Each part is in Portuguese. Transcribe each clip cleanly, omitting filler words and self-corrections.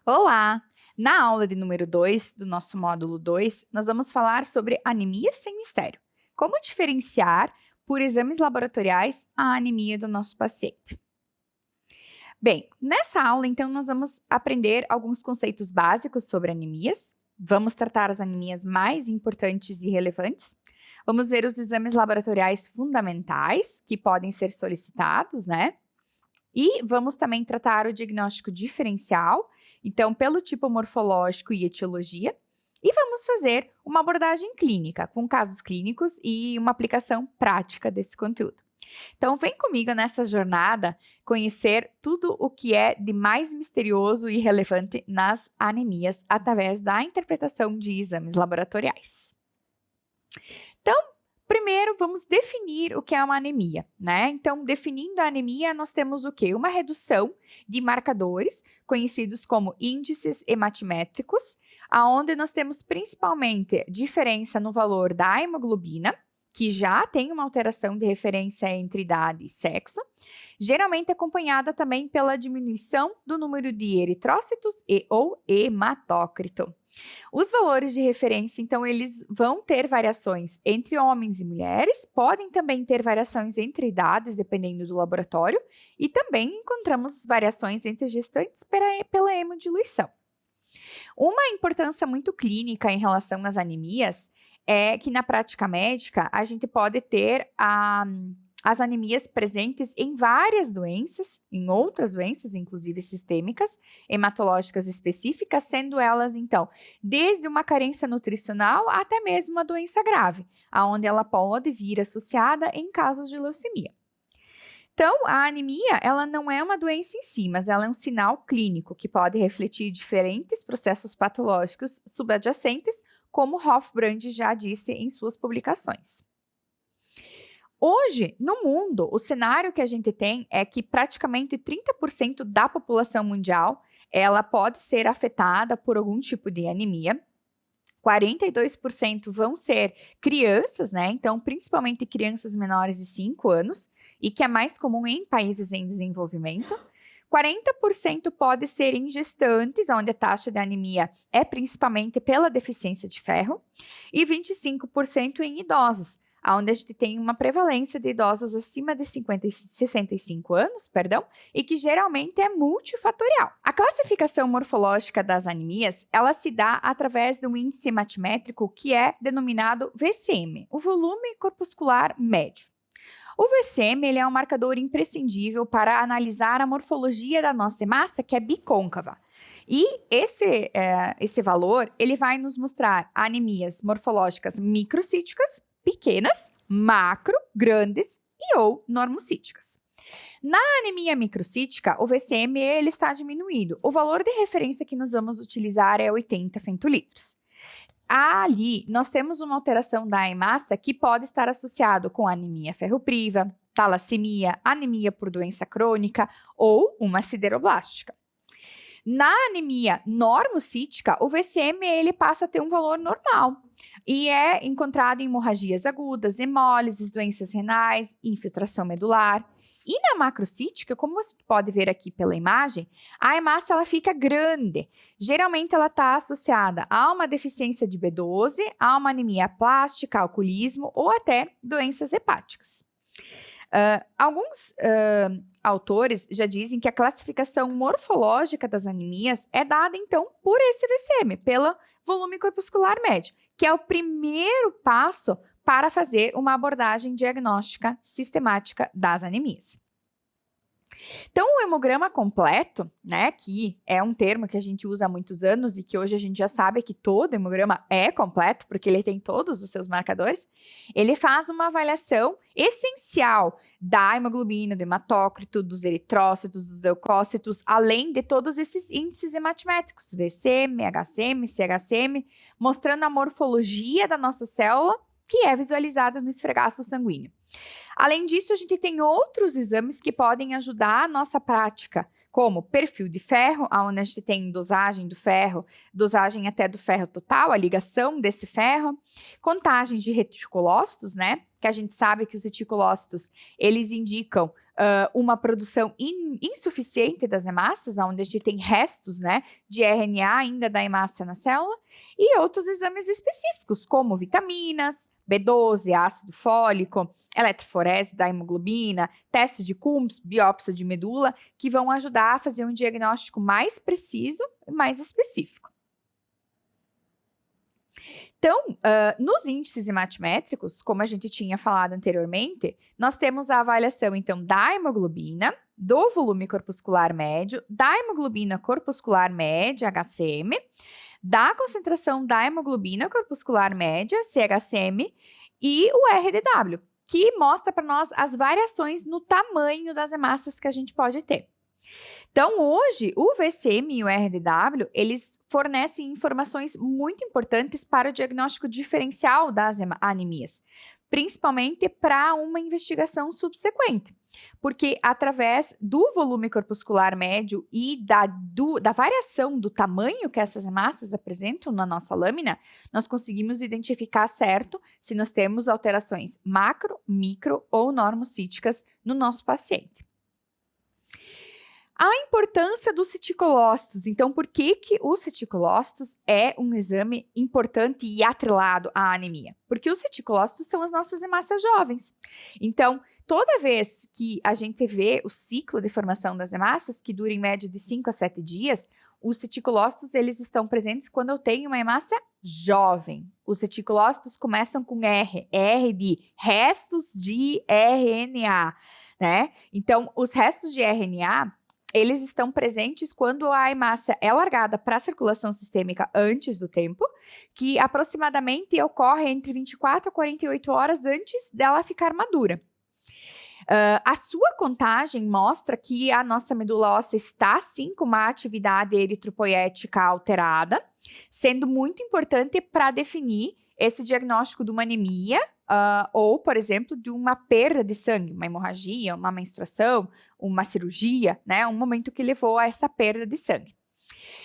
Olá! Na aula de número 2 do nosso módulo 2, nós vamos falar sobre anemia sem mistério. Como diferenciar, por exames laboratoriais, a anemia do nosso paciente. Bem, nessa aula, então, nós vamos aprender alguns conceitos básicos sobre anemias. Vamos tratar as anemias mais importantes e relevantes. Vamos ver os exames laboratoriais fundamentais que podem ser solicitados, né? E vamos também tratar o diagnóstico diferencial, então, pelo tipo morfológico e etiologia. E vamos fazer uma abordagem clínica, com casos clínicos e uma aplicação prática desse conteúdo. Então, vem comigo nessa jornada conhecer tudo o que é de mais misterioso e relevante nas anemias através da interpretação de exames laboratoriais. Então, primeiro, vamos definir o que é uma anemia, né? Então, definindo a anemia, nós temos o quê? Uma redução de marcadores, conhecidos como índices hematimétricos, aonde nós temos principalmente diferença no valor da hemoglobina, que já tem uma alteração de referência entre idade e sexo, geralmente acompanhada também pela diminuição do número de eritrócitos e ou hematócrito. Os valores de referência, então, eles vão ter variações entre homens e mulheres, podem também ter variações entre idades, dependendo do laboratório, e também encontramos variações entre gestantes pela hemodiluição. Uma importância muito clínica em relação às anemias é que na prática médica a gente pode ter as anemias presentes em várias doenças, em outras doenças, inclusive sistêmicas, hematológicas específicas, sendo elas, então, desde uma carência nutricional até mesmo uma doença grave, aonde ela pode vir associada em casos de leucemia. Então, a anemia, ela não é uma doença em si, mas ela é um sinal clínico que pode refletir diferentes processos patológicos subadjacentes, como Hofbrand já disse em suas publicações. Hoje, no mundo, o cenário que a gente tem é que praticamente 30% da população mundial, ela pode ser afetada por algum tipo de anemia. 42% vão ser crianças, né? Então, principalmente crianças menores de 5 anos, e que é mais comum em países em desenvolvimento. 40% pode ser em gestantes, onde a taxa de anemia é principalmente pela deficiência de ferro, e 25% em idosos, onde a gente tem uma prevalência de idosos acima de 65 anos, e que geralmente é multifatorial. A classificação morfológica das anemias, ela se dá através de um índice hematimétrico que é denominado VCM, o volume corpuscular médio. O VCM ele é um marcador imprescindível para analisar a morfologia da nossa hemácia, que é bicôncava. E esse valor ele vai nos mostrar anemias morfológicas microcíticas, pequenas, macro, grandes e ou normocíticas. Na anemia microcítica, o VCM ele está diminuído. O valor de referência que nós vamos utilizar é 80 femtolitros. Ali, nós temos uma alteração da hemácia que pode estar associado com anemia ferropriva, talassemia, anemia por doença crônica ou uma sideroblástica. Na anemia normocítica, o VCM ele passa a ter um valor normal e é encontrado em hemorragias agudas, hemólises, doenças renais, infiltração medular. E na macrocítica, como você pode ver aqui pela imagem, a hemácia ela fica grande. Geralmente ela está associada a uma deficiência de B12, a uma anemia plástica, alcoolismo ou até doenças hepáticas. Alguns autores já dizem que a classificação morfológica das anemias é dada, então, por esse VCM, pelo volume corpuscular médio, que é o primeiro passo para fazer uma abordagem diagnóstica sistemática das anemias. Então, o hemograma completo, né, que é um termo que a gente usa há muitos anos e que hoje a gente já sabe que todo hemograma é completo, porque ele tem todos os seus marcadores, ele faz uma avaliação essencial da hemoglobina, do hematócrito, dos eritrócitos, dos leucócitos, além de todos esses índices hematimétricos, VCM, HCM, CHCM, mostrando a morfologia da nossa célula, que é visualizada no esfregaço sanguíneo. Além disso, a gente tem outros exames que podem ajudar a nossa prática, como perfil de ferro, onde a gente tem dosagem do ferro, dosagem até do ferro total, a ligação desse ferro, contagem de reticulócitos, né? Que a gente sabe que os reticulócitos, eles indicam uma produção insuficiente das hemácias, onde a gente tem restos, né, de RNA ainda da hemácia na célula, e outros exames específicos, como vitaminas, B12, ácido fólico, eletroforese da hemoglobina, teste de Coombs, biópsia de medula, que vão ajudar a fazer um diagnóstico mais preciso e mais específico. Então, nos índices hematométricos, como a gente tinha falado anteriormente, nós temos a avaliação, então, da hemoglobina, do volume corpuscular médio, da hemoglobina corpuscular média, HCM, da concentração da hemoglobina corpuscular média, CHCM, e o RDW, que mostra para nós as variações no tamanho das hemácias que a gente pode ter. Então, hoje, o VCM e o RDW, eles fornecem informações muito importantes para o diagnóstico diferencial das anemias, principalmente para uma investigação subsequente, porque através do volume corpuscular médio e da variação do tamanho que essas hemácias apresentam na nossa lâmina, nós conseguimos identificar certo se nós temos alterações macro, micro ou normocíticas no nosso paciente. A importância dos reticulócitos. Então, por que os reticulócitos é um exame importante e atrelado à anemia? Porque os reticulócitos são as nossas hemácias jovens. Então, toda vez que a gente vê o ciclo de formação das hemácias, que dura em média de 5 a 7 dias, os reticulócitos eles estão presentes quando eu tenho uma hemácia jovem. Os reticulócitos começam com R de restos de RNA, né? Então, os restos de RNA eles estão presentes quando a hemácia é largada para a circulação sistêmica antes do tempo, que aproximadamente ocorre entre 24 a 48 horas antes dela ficar madura. A sua contagem mostra que a nossa medula óssea está, sim, com uma atividade eritropoética alterada, sendo muito importante para definir esse diagnóstico de uma anemia, ou, por exemplo, de uma perda de sangue, uma hemorragia, uma menstruação, uma cirurgia, né? Um momento que levou a essa perda de sangue.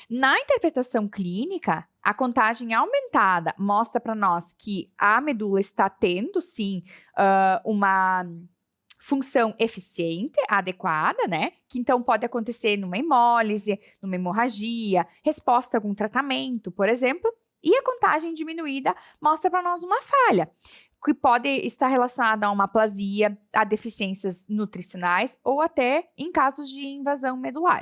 Na interpretação clínica, a contagem aumentada mostra para nós que a medula está tendo, sim, uma função eficiente, adequada, né? Que então pode acontecer numa hemólise, numa hemorragia, resposta a algum tratamento, por exemplo. E a contagem diminuída mostra para nós uma falha, que pode estar relacionada a uma aplasia, a deficiências nutricionais ou até em casos de invasão medular.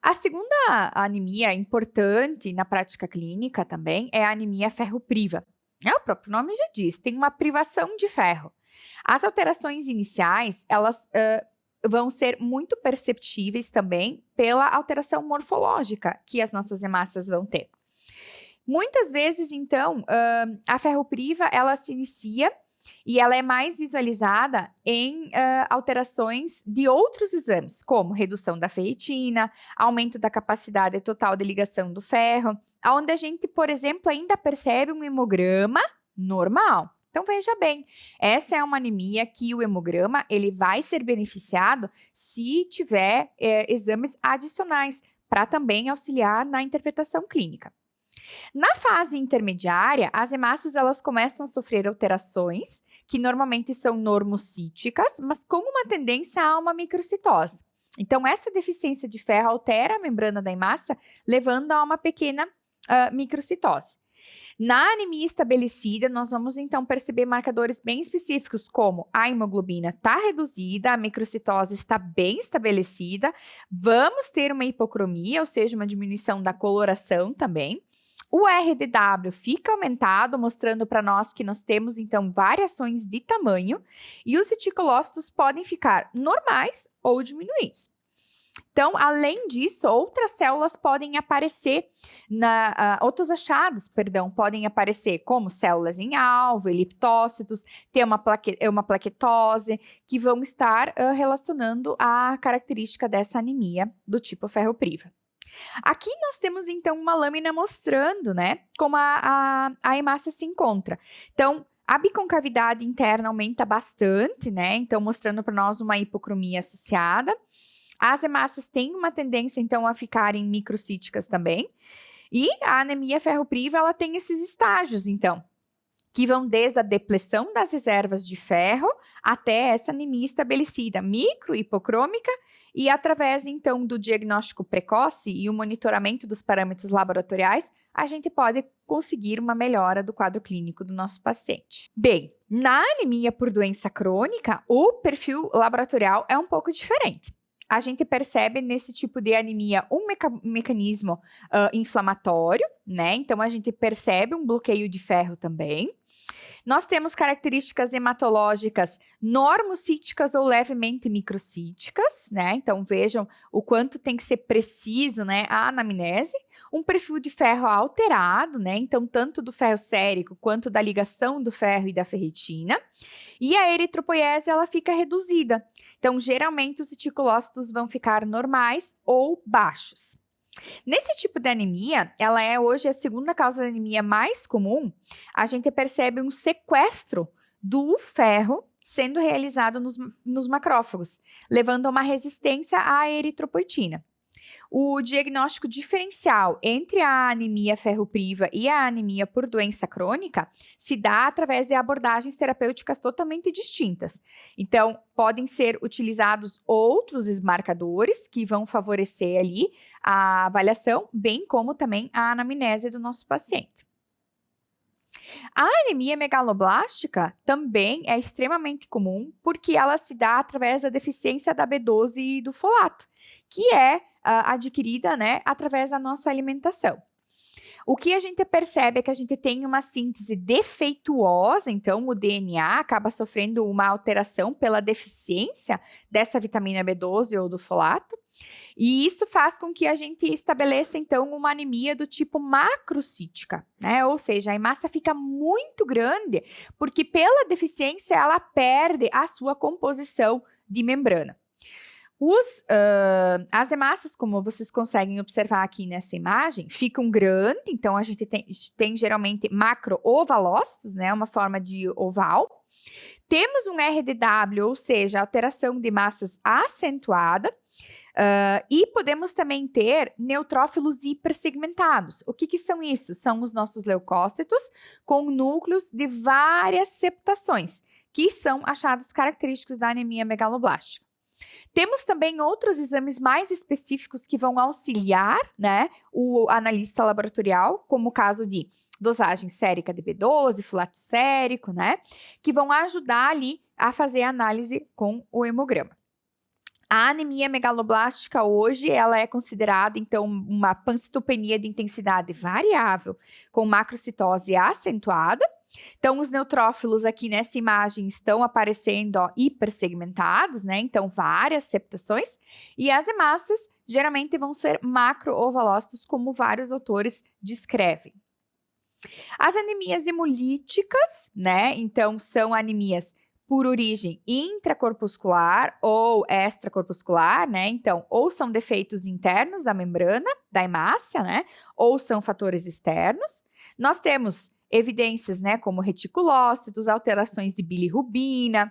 A segunda anemia importante na prática clínica também é a anemia ferropriva. O próprio nome já diz, tem uma privação de ferro. As alterações iniciais, elas vão ser muito perceptíveis também pela alteração morfológica que as nossas hemácias vão ter. Muitas vezes, então, a ferropriva, ela se inicia e ela é mais visualizada em alterações de outros exames, como redução da ferritina, aumento da capacidade total de ligação do ferro, onde a gente, por exemplo, ainda percebe um hemograma normal. Então, veja bem, essa é uma anemia que o hemograma ele vai ser beneficiado se tiver exames adicionais para também auxiliar na interpretação clínica. Na fase intermediária, as hemácias elas começam a sofrer alterações, que normalmente são normocíticas, mas com uma tendência a uma microcitose. Então, essa deficiência de ferro altera a membrana da hemácia, levando a uma pequena microcitose. Na anemia estabelecida, nós vamos então perceber marcadores bem específicos, como a hemoglobina está reduzida, a microcitose está bem estabelecida, vamos ter uma hipocromia, ou seja, uma diminuição da coloração também. O RDW fica aumentado, mostrando para nós que nós temos, então, variações de tamanho, e os reticulócitos podem ficar normais ou diminuídos. Então, além disso, outras células podem aparecer, outros achados, podem aparecer como células em alvo, eliptócitos, ter uma plaquetose, que vão estar relacionando a característica dessa anemia do tipo ferropriva. Aqui nós temos, então, uma lâmina mostrando, né, como a hemácia se encontra. Então, a biconcavidade interna aumenta bastante, né, então mostrando para nós uma hipocromia associada. As hemácias têm uma tendência, então, a ficarem microcíticas também. E a anemia ferropriva, ela tem esses estágios, então, que vão desde a depleção das reservas de ferro até essa anemia estabelecida micro hipocrômica e através, então, do diagnóstico precoce e o monitoramento dos parâmetros laboratoriais, a gente pode conseguir uma melhora do quadro clínico do nosso paciente. Bem, na anemia por doença crônica, o perfil laboratorial é um pouco diferente. A gente percebe nesse tipo de anemia um mecanismo inflamatório, né? Então, a gente percebe um bloqueio de ferro também. Nós temos características hematológicas normocíticas ou levemente microcíticas, né? Então, vejam o quanto tem que ser preciso, né, a anamnese. Um perfil de ferro alterado, né? Então, tanto do ferro sérico quanto da ligação do ferro e da ferritina. E a eritropoiese, ela fica reduzida. Então, geralmente, os reticulócitos vão ficar normais ou baixos. Nesse tipo de anemia, ela é hoje a segunda causa de anemia mais comum, a gente percebe um sequestro do ferro sendo realizado nos macrófagos, levando a uma resistência à eritropoetina. O diagnóstico diferencial entre a anemia ferropriva e a anemia por doença crônica se dá através de abordagens terapêuticas totalmente distintas. Então, podem ser utilizados outros marcadores que vão favorecer ali a avaliação, bem como também a anamnese do nosso paciente. A anemia megaloblástica também é extremamente comum porque ela se dá através da deficiência da B12 e do folato, que é adquirida, né, através da nossa alimentação. O que a gente percebe é que a gente tem uma síntese defeituosa, então o DNA acaba sofrendo uma alteração pela deficiência dessa vitamina B12 ou do folato, e isso faz com que a gente estabeleça, então, uma anemia do tipo macrocítica, né? Ou seja, a hemácia fica muito grande, porque pela deficiência ela perde a sua composição de membrana. As hemácias, como vocês conseguem observar aqui nessa imagem, ficam grandes, então a gente tem geralmente macro-ovalócitos, né, uma forma de oval. Temos um RDW, ou seja, alteração de massas acentuada, e podemos também ter neutrófilos hipersegmentados. O que são isso? São os nossos leucócitos com núcleos de várias septações, que são achados característicos da anemia megaloblástica. Temos também outros exames mais específicos que vão auxiliar, né, o analista laboratorial, como o caso de dosagem sérica de B12, folato sérico, né, que vão ajudar ali a fazer a análise com o hemograma. A anemia megaloblástica hoje, ela é considerada, então, uma pancitopenia de intensidade variável, com macrocitose acentuada. Então, os neutrófilos aqui nessa imagem estão aparecendo, ó, hipersegmentados, né? Então, várias septações. E as hemácias, geralmente, vão ser macro-ovalócitos, como vários autores descrevem. As anemias hemolíticas, né? Então, são anemias por origem intracorpuscular ou extracorpuscular, né? Então, ou são defeitos internos da membrana, da hemácia, né? Ou são fatores externos. Nós temos evidências, né, como reticulócitos, alterações de bilirrubina,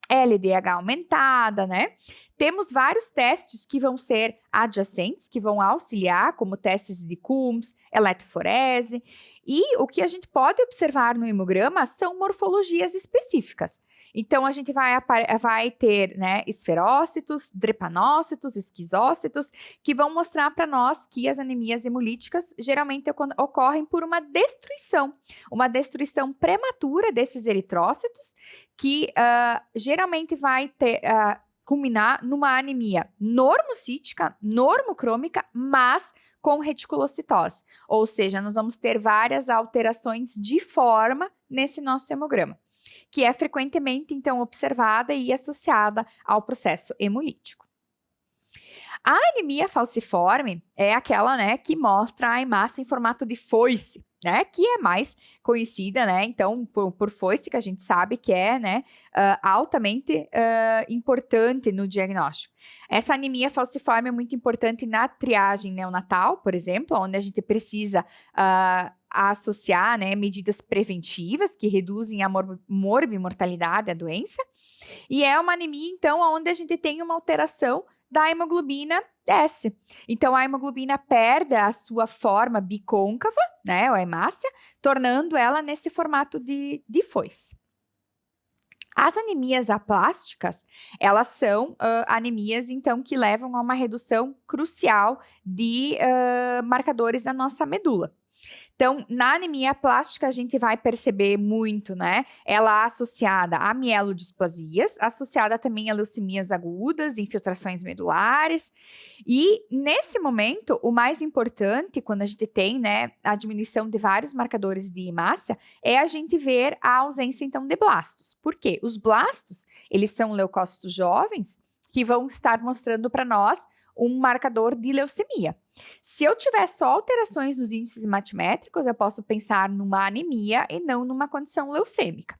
LDH aumentada, né? Temos vários testes que vão ser adjacentes, que vão auxiliar, como testes de Coombs, eletroforese, e o que a gente pode observar no hemograma são morfologias específicas. Então, a gente vai ter, né, esferócitos, drepanócitos, esquizócitos, que vão mostrar para nós que as anemias hemolíticas geralmente ocorrem por uma destruição prematura desses eritrócitos, que geralmente vai culminar numa anemia normocítica, normocrômica, mas com reticulocitose. Ou seja, nós vamos ter várias alterações de forma nesse nosso hemograma, que é frequentemente, então, observada e associada ao processo hemolítico. A anemia falciforme é aquela, né, que mostra a hemácia em formato de foice, né, que é mais conhecida, né, então, por foice, que a gente sabe que é, né, altamente importante no diagnóstico. Essa anemia falciforme é muito importante na triagem neonatal, por exemplo, onde a gente precisa associar, né, medidas preventivas que reduzem a morbimortalidade da doença. E é uma anemia, então, onde a gente tem uma alteração da hemoglobina desce. Então, a hemoglobina perde a sua forma bicôncava, né, ou hemácia, tornando ela nesse formato de foice. As anemias aplásticas, elas são anemias, então, que levam a uma redução crucial de marcadores da nossa medula. Então, na anemia plástica, a gente vai perceber muito, né? Ela associada a mielodisplasias, associada também a leucemias agudas, infiltrações medulares. E, nesse momento, o mais importante, quando a gente tem, né, a diminuição de vários marcadores de hemácia, é a gente ver a ausência, então, de blastos. Por quê? Os blastos, eles são leucócitos jovens que vão estar mostrando para nós um marcador de leucemia. Se eu tiver só alterações nos índices hematimétricos, eu posso pensar numa anemia e não numa condição leucêmica.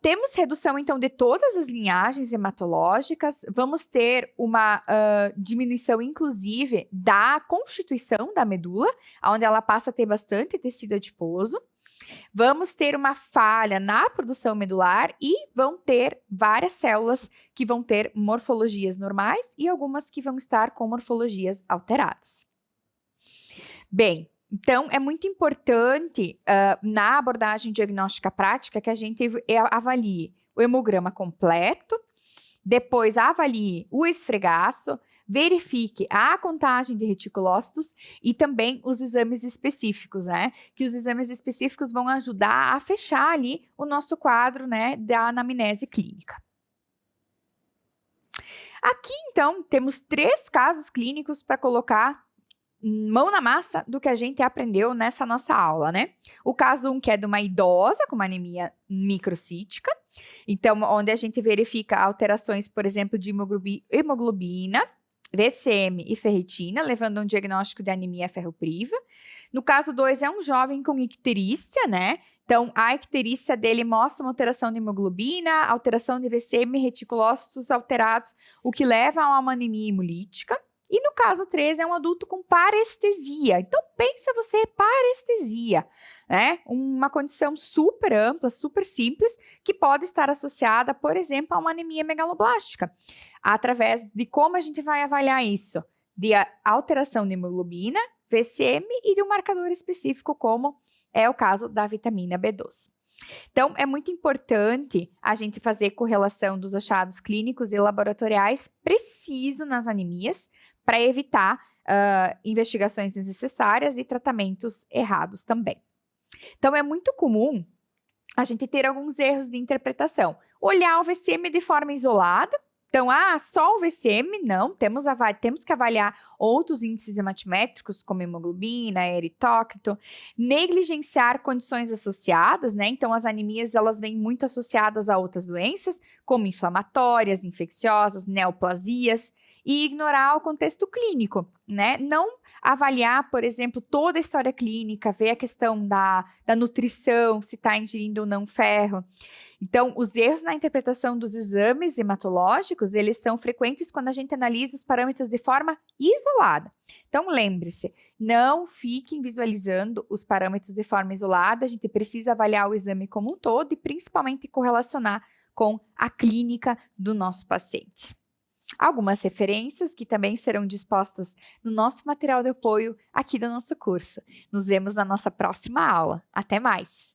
Temos redução, então, de todas as linhagens hematológicas, vamos ter uma diminuição, inclusive, da constituição da medula, onde ela passa a ter bastante tecido adiposo. Vamos ter uma falha na produção medular e vão ter várias células que vão ter morfologias normais e algumas que vão estar com morfologias alteradas. Bem, então é muito importante na abordagem diagnóstica prática que a gente avalie o hemograma completo, depois avalie o esfregaço, verifique a contagem de reticulócitos e também os exames específicos, né? Que os exames específicos vão ajudar a fechar ali o nosso quadro, né, da anamnese clínica. Aqui, então, temos 3 casos clínicos para colocar mão na massa do que a gente aprendeu nessa nossa aula, né? O caso 1, que é de uma idosa com uma anemia microcítica, então, onde a gente verifica alterações, por exemplo, de hemoglobina, VCM e ferritina, levando a um diagnóstico de anemia ferropriva. No caso 2, é um jovem com icterícia, né? Então, a icterícia dele mostra uma alteração de hemoglobina, alteração de VCM, reticulócitos alterados, o que leva a uma anemia hemolítica. E no caso 3, é um adulto com parestesia. Então, pensa você, parestesia, né? Uma condição super ampla, super simples, que pode estar associada, por exemplo, a uma anemia megaloblástica, através de como a gente vai avaliar isso, de alteração de hemoglobina, VCM e de um marcador específico, como é o caso da vitamina B12. Então, é muito importante a gente fazer correlação dos achados clínicos e laboratoriais preciso nas anemias, para evitar investigações desnecessárias e tratamentos errados também. Então, é muito comum a gente ter alguns erros de interpretação. Olhar o VCM de forma isolada. Então, só o VCM? Não, temos que avaliar outros índices hematimétricos, como hemoglobina, eritócrito, negligenciar condições associadas, né? Então, as anemias, elas vêm muito associadas a outras doenças, como inflamatórias, infecciosas, neoplasias, e ignorar o contexto clínico, né? Não avaliar, por exemplo, toda a história clínica, ver a questão da nutrição, se está ingerindo ou não ferro. Então, os erros na interpretação dos exames hematológicos, eles são frequentes quando a gente analisa os parâmetros de forma isolada. Então, lembre-se, não fiquem visualizando os parâmetros de forma isolada, a gente precisa avaliar o exame como um todo e principalmente correlacionar com a clínica do nosso paciente. Algumas referências que também serão dispostas no nosso material de apoio aqui do nosso curso. Nos vemos na nossa próxima aula. Até mais!